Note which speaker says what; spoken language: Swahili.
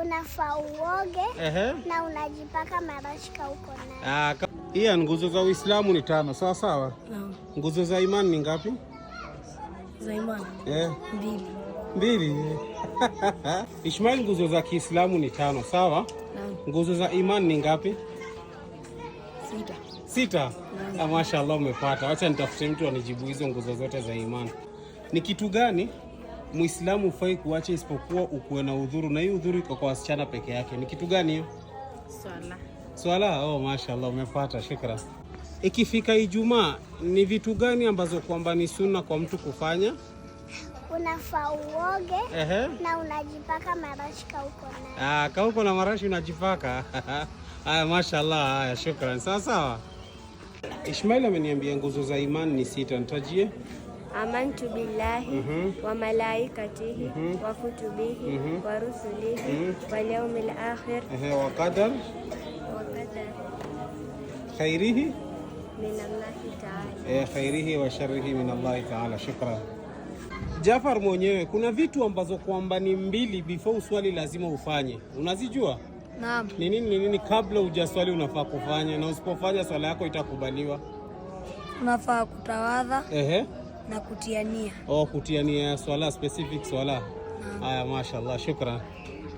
Speaker 1: unafaa uoge na unajipaka marashi uko nayo.
Speaker 2: Hii nguzo za Uislamu ni 5, sawa sawa?
Speaker 3: Naam.
Speaker 2: Nguzo za imani ni ngapi?
Speaker 3: Za imani?
Speaker 2: 2. Ishmael, nguzo za Kiislamu ni 5, sawa?
Speaker 3: Naam.
Speaker 2: Nguzo za imani ni ngapi? 6. Mashaallah, umepata. Acha nitafute mtu anijibu hizo nguzo zote za imani. Ni kitu gani Muislamu hufai kuacha isipokuwa ukuwe na udhuru, na hii udhuru iko kwa wasichana peke yake? Ni kitu gani hiyo? Swala. Mashaallah, umepata. Shukrani. Ikifika Ijumaa, ni vitu gani ambazo kwamba ni sunna kwa mtu kufanya?
Speaker 1: Unafaa uoge na unajipaka marashi uko nayo.
Speaker 2: Kama uko na marashi unajipaka. Haya, mashaallah. Haya, shukrani. Sawa. Ishmael ameniambia nguzo za imani ni 6, nitajie.
Speaker 4: Amantu billahi wa malaikatihi wa kutubihi wa rusulihi wal yawmil akhir
Speaker 2: wa qadar khairihi
Speaker 4: min Allahi ta'ala.
Speaker 2: Khairihi wa sharrihi min Allahi ta'ala. Shukran. Jafar mwenyewe, kuna vitu ambazo kwamba ni 2 before uswali lazima ufanye, unazijua?
Speaker 3: Naam.
Speaker 2: Ni nini kabla hujaswali unafaa kufanya, na usipofanya swala yako itakubaliwa?
Speaker 3: Unafaa kutawadha
Speaker 2: na
Speaker 3: kutia nia.
Speaker 2: Kutia nia ya swala, specific swala. Haya, mashaallah, shukran.